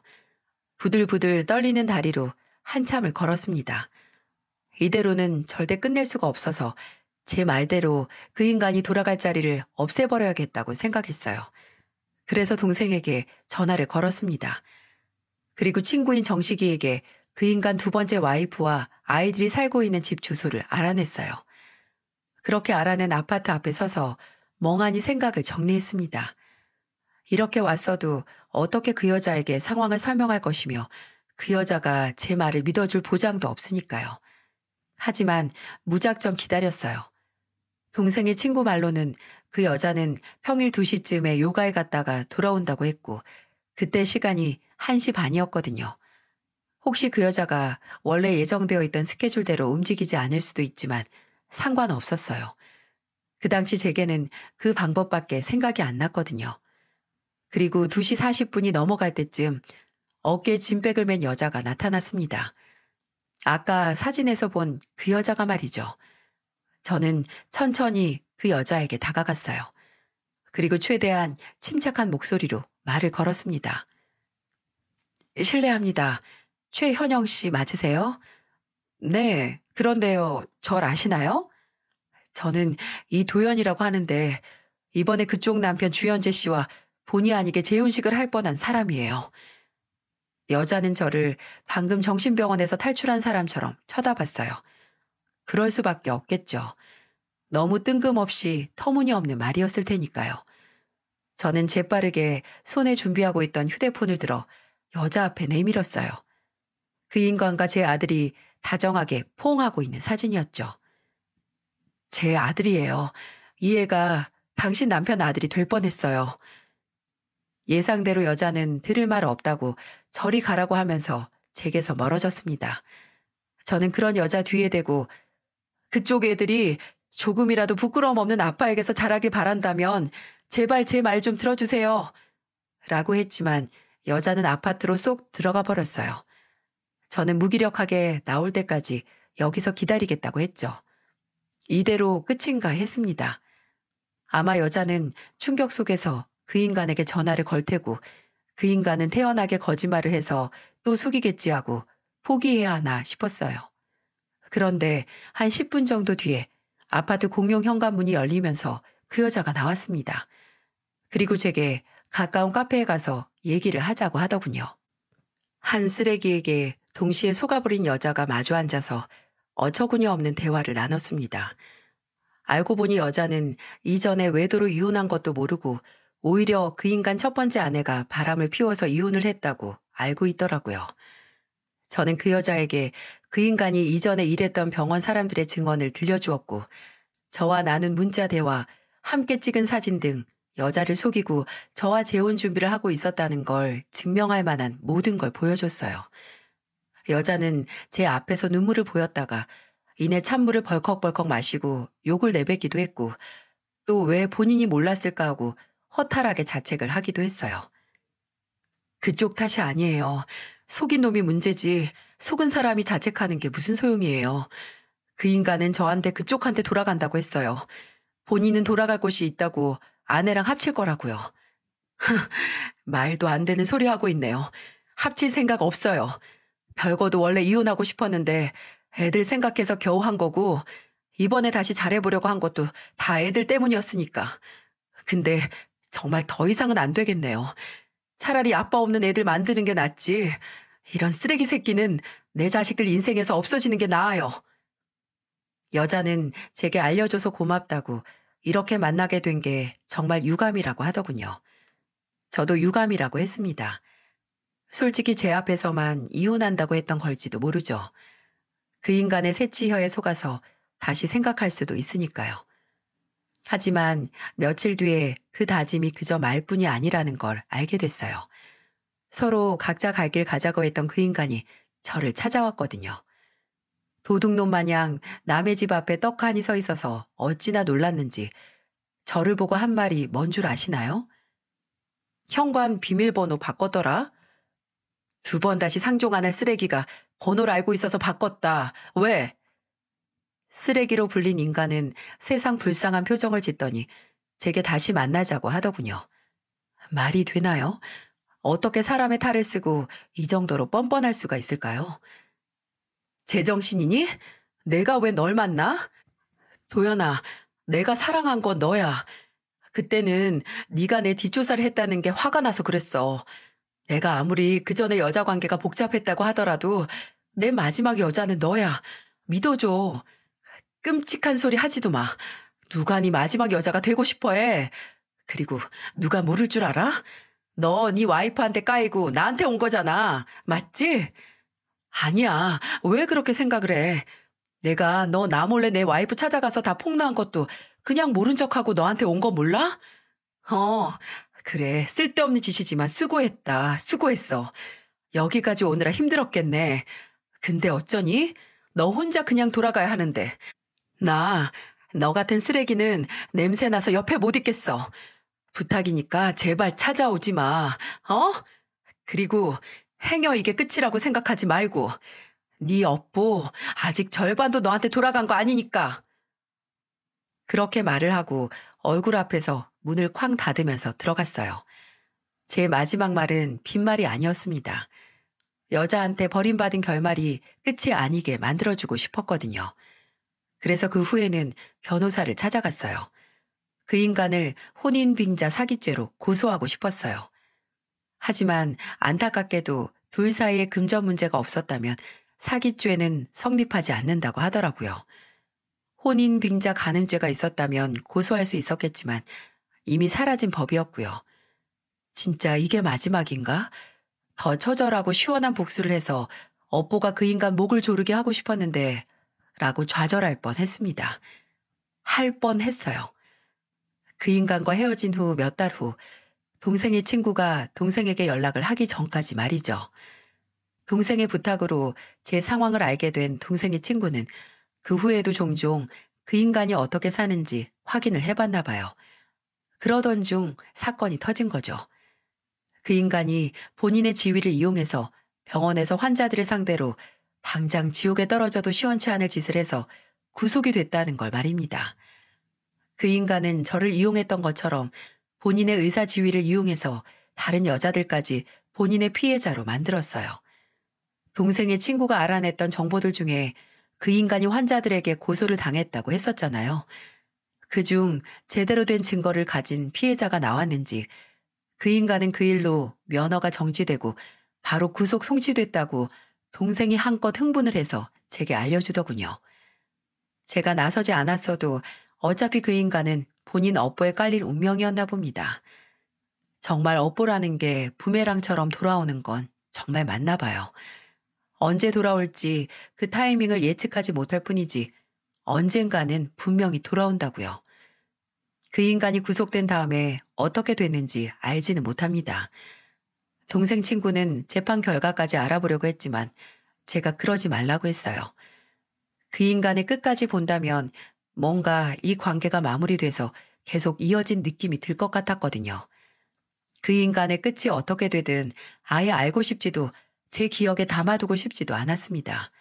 부들부들 떨리는 다리로 한참을 걸었습니다. 이대로는 절대 끝낼 수가 없어서 제 말대로 그 인간이 돌아갈 자리를 없애버려야겠다고 생각했어요. 그래서 동생에게 전화를 걸었습니다. 그리고 친구인 정식이에게 그 인간 두 번째 와이프와 아이들이 살고 있는 집 주소를 알아냈어요. 그렇게 알아낸 아파트 앞에 서서 멍하니 생각을 정리했습니다. 이렇게 왔어도 어떻게 그 여자에게 상황을 설명할 것이며 그 여자가 제 말을 믿어줄 보장도 없으니까요. 하지만 무작정 기다렸어요. 동생의 친구 말로는 그 여자는 평일 2시쯤에 요가에 갔다가 돌아온다고 했고 그때 시간이 1시 반이었거든요. 혹시 그 여자가 원래 예정되어 있던 스케줄대로 움직이지 않을 수도 있지만 상관없었어요. 그 당시 제게는 그 방법밖에 생각이 안 났거든요. 그리고 2시 40분이 넘어갈 때쯤 어깨에 짐백을 맨 여자가 나타났습니다. 아까 사진에서 본 그 여자가 말이죠. 저는 천천히 그 여자에게 다가갔어요. 그리고 최대한 침착한 목소리로 말을 걸었습니다. 실례합니다. 최현영 씨 맞으세요? 네, 그런데요, 절 아시나요? 저는 이도연이라고 하는데 이번에 그쪽 남편 주현재 씨와 본의 아니게 재혼식을 할 뻔한 사람이에요. 여자는 저를 방금 정신병원에서 탈출한 사람처럼 쳐다봤어요. 그럴 수밖에 없겠죠. 너무 뜬금없이 터무니없는 말이었을 테니까요. 저는 재빠르게 손에 준비하고 있던 휴대폰을 들어 여자 앞에 내밀었어요. 그 인간과 제 아들이 다정하게 포옹하고 있는 사진이었죠. 제 아들이에요. 이 애가 당신 남편 아들이 될 뻔했어요. 예상대로 여자는 들을 말 없다고 저리 가라고 하면서 제게서 멀어졌습니다. 저는 그런 여자 뒤에 대고 그쪽 애들이 조금이라도 부끄러움 없는 아빠에게서 자라길 바란다면 제발 제 말 좀 들어주세요. 라고 했지만 여자는 아파트로 쏙 들어가 버렸어요. 저는 무기력하게 나올 때까지 여기서 기다리겠다고 했죠. 이대로 끝인가 했습니다. 아마 여자는 충격 속에서 그 인간에게 전화를 걸 테고 그 인간은 태연하게 거짓말을 해서 또 속이겠지 하고 포기해야 하나 싶었어요. 그런데 한 10분 정도 뒤에 아파트 공용 현관문이 열리면서 그 여자가 나왔습니다. 그리고 제게 가까운 카페에 가서 얘기를 하자고 하더군요. 한 쓰레기에게 동시에 속아버린 여자가 마주 앉아서 어처구니 없는 대화를 나눴습니다. 알고 보니 여자는 이전에 외도로 이혼한 것도 모르고 오히려 그 인간 첫 번째 아내가 바람을 피워서 이혼을 했다고 알고 있더라고요. 저는 그 여자에게 그 인간이 이전에 일했던 병원 사람들의 증언을 들려주었고 저와 나눈 문자 대화, 함께 찍은 사진 등 여자를 속이고 저와 재혼 준비를 하고 있었다는 걸 증명할 만한 모든 걸 보여줬어요. 여자는 제 앞에서 눈물을 보였다가 이내 찬물을 벌컥벌컥 마시고 욕을 내뱉기도 했고 또 왜 본인이 몰랐을까 하고 허탈하게 자책을 하기도 했어요. 그쪽 탓이 아니에요. 속인 놈이 문제지 속은 사람이 자책하는 게 무슨 소용이에요. 그 인간은 저한테 그쪽한테 돌아간다고 했어요. 본인은 돌아갈 곳이 있다고 아내랑 합칠 거라고요. 말도 안 되는 소리 하고 있네요. 합칠 생각 없어요. 별거도 원래 이혼하고 싶었는데 애들 생각해서 겨우 한 거고 이번에 다시 잘해보려고 한 것도 다 애들 때문이었으니까. 근데 정말 더 이상은 안 되겠네요. 차라리 아빠 없는 애들 만드는 게 낫지. 이런 쓰레기 새끼는 내 자식들 인생에서 없어지는 게 나아요. 여자는 제게 알려줘서 고맙다고 이렇게 만나게 된 게 정말 유감이라고 하더군요. 저도 유감이라고 했습니다. 솔직히 제 앞에서만 이혼한다고 했던 걸지도 모르죠. 그 인간의 새치혀에 속아서 다시 생각할 수도 있으니까요. 하지만 며칠 뒤에 그 다짐이 그저 말뿐이 아니라는 걸 알게 됐어요. 서로 각자 갈 길 가자고 했던 그 인간이 저를 찾아왔거든요. 도둑놈 마냥 남의 집 앞에 떡하니 서 있어서 어찌나 놀랐는지 저를 보고 한 말이 뭔 줄 아시나요? 현관 비밀번호 바꿨더라? 2번 다시 상종 안 할 쓰레기가 번호를 알고 있어서 바꿨다. 왜? 쓰레기로 불린 인간은 세상 불쌍한 표정을 짓더니 제게 다시 만나자고 하더군요. 말이 되나요? 어떻게 사람의 탈을 쓰고 이 정도로 뻔뻔할 수가 있을까요? 제정신이니? 내가 왜 널 만나? 도연아, 내가 사랑한 건 너야. 그때는 네가 내 뒷조사를 했다는 게 화가 나서 그랬어. 내가 아무리 그 전에 여자 관계가 복잡했다고 하더라도 내 마지막 여자는 너야. 믿어줘. 끔찍한 소리 하지도 마. 누가 네 마지막 여자가 되고 싶어 해. 그리고 누가 모를 줄 알아? 너 네 와이프한테 까이고 나한테 온 거잖아. 맞지? 아니야. 왜 그렇게 생각을 해? 내가 너 나 몰래 내 와이프 찾아가서 다 폭로한 것도 그냥 모른 척하고 너한테 온 거 몰라? 어, 그래. 쓸데없는 짓이지만 수고했다. 수고했어. 여기까지 오느라 힘들었겠네. 근데 어쩌니? 너 혼자 그냥 돌아가야 하는데. 너 같은 쓰레기는 냄새 나서 옆에 못 있겠어. 부탁이니까 제발 찾아오지 마. 어? 그리고 행여 이게 끝이라고 생각하지 말고 네 업보 아직 절반도 너한테 돌아간 거 아니니까. 그렇게 말을 하고 얼굴 앞에서 문을 쾅 닫으면서 들어갔어요. 제 마지막 말은 빈말이 아니었습니다. 여자한테 버림받은 결말이 끝이 아니게 만들어주고 싶었거든요. 그래서 그 후에는 변호사를 찾아갔어요. 그 인간을 혼인빙자 사기죄로 고소하고 싶었어요. 하지만 안타깝게도 둘 사이에 금전 문제가 없었다면 사기죄는 성립하지 않는다고 하더라고요. 혼인빙자 간음죄가 있었다면 고소할 수 있었겠지만 이미 사라진 법이었고요. 진짜 이게 마지막인가? 더 처절하고 시원한 복수를 해서 업보가 그 인간 목을 조르게 하고 싶었는데 라고 좌절할 뻔했습니다. 할 뻔했어요. 그 인간과 헤어진 후 몇 달 후 동생의 친구가 동생에게 연락을 하기 전까지 말이죠. 동생의 부탁으로 제 상황을 알게 된 동생의 친구는 그 후에도 종종 그 인간이 어떻게 사는지 확인을 해봤나 봐요. 그러던 중 사건이 터진 거죠. 그 인간이 본인의 지위를 이용해서 병원에서 환자들을 상대로 당장 지옥에 떨어져도 시원치 않을 짓을 해서 구속이 됐다는 걸 말입니다. 그 인간은 저를 이용했던 것처럼 본인의 의사 지위를 이용해서 다른 여자들까지 본인의 피해자로 만들었어요. 동생의 친구가 알아냈던 정보들 중에 그 인간이 환자들에게 고소를 당했다고 했었잖아요. 그중 제대로 된 증거를 가진 피해자가 나왔는지 그 인간은 그 일로 면허가 정지되고 바로 구속 송치됐다고 동생이 한껏 흥분을 해서 제게 알려주더군요. 제가 나서지 않았어도 어차피 그 인간은 본인 업보에 깔릴 운명이었나 봅니다. 정말 업보라는 게 부메랑처럼 돌아오는 건 정말 맞나 봐요. 언제 돌아올지 그 타이밍을 예측하지 못할 뿐이지 언젠가는 분명히 돌아온다고요. 그 인간이 구속된 다음에 어떻게 됐는지 알지는 못합니다. 동생 친구는 재판 결과까지 알아보려고 했지만 제가 그러지 말라고 했어요. 그 인간을 끝까지 본다면 뭔가 이 관계가 마무리돼서 계속 이어진 느낌이 들 것 같았거든요. 그 인간의 끝이 어떻게 되든 아예 알고 싶지도 제 기억에 담아두고 싶지도 않았습니다.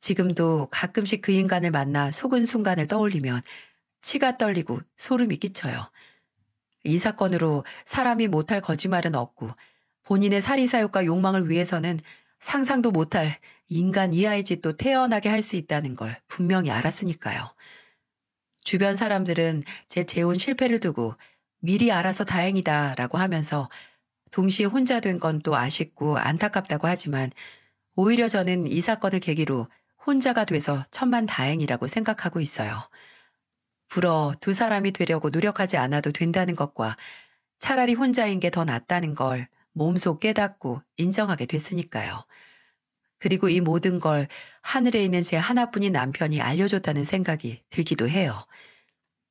지금도 가끔씩 그 인간을 만나 속은 순간을 떠올리면 치가 떨리고 소름이 끼쳐요. 이 사건으로 사람이 못할 거짓말은 없고 본인의 사리사욕과 욕망을 위해서는 상상도 못할 인간 이하의 짓도 태연하게 할 수 있다는 걸 분명히 알았으니까요. 주변 사람들은 제 재혼 실패를 두고 미리 알아서 다행이다라고 하면서 동시에 혼자 된 건 또 아쉽고 안타깝다고 하지만 오히려 저는 이 사건을 계기로 혼자가 돼서 천만다행이라고 생각하고 있어요. 불어 두 사람이 되려고 노력하지 않아도 된다는 것과 차라리 혼자인 게 더 낫다는 걸 몸소 깨닫고 인정하게 됐으니까요. 그리고 이 모든 걸 하늘에 있는 제 하나뿐인 남편이 알려줬다는 생각이 들기도 해요.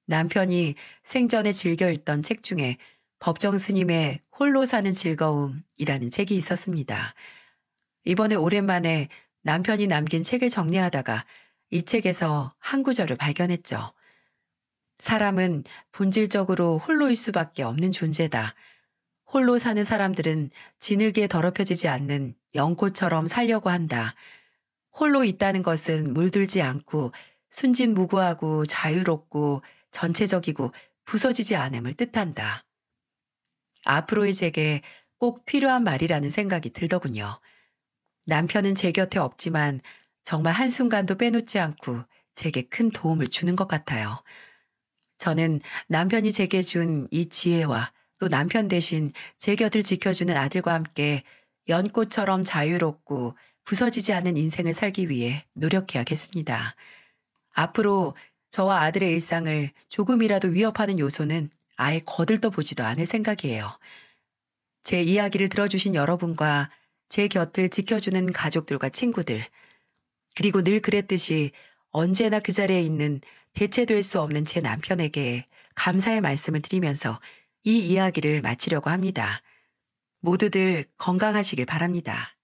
남편이 생전에 즐겨 읽던 책 중에 법정 스님의 홀로 사는 즐거움이라는 책이 있었습니다. 이번에 오랜만에 남편이 남긴 책을 정리하다가 이 책에서 한 구절을 발견했죠. 사람은 본질적으로 홀로일 수밖에 없는 존재다. 홀로 사는 사람들은 지늘게 더럽혀지지 않는 연꽃처럼 살려고 한다. 홀로 있다는 것은 물들지 않고 순진무구하고 자유롭고 전체적이고 부서지지 않음을 뜻한다. 앞으로의 제게 꼭 필요한 말이라는 생각이 들더군요. 남편은 제 곁에 없지만 정말 한순간도 빼놓지 않고 제게 큰 도움을 주는 것 같아요. 저는 남편이 제게 준 이 지혜와 또 남편 대신 제 곁을 지켜주는 아들과 함께 연꽃처럼 자유롭고 부서지지 않는 인생을 살기 위해 노력해야겠습니다. 앞으로 저와 아들의 일상을 조금이라도 위협하는 요소는 아예 거들떠 보지도 않을 생각이에요. 제 이야기를 들어주신 여러분과 제 곁을 지켜주는 가족들과 친구들, 그리고 늘 그랬듯이 언제나 그 자리에 있는 대체될 수 없는 제 남편에게 감사의 말씀을 드리면서 이 이야기를 마치려고 합니다. 모두들 건강하시길 바랍니다.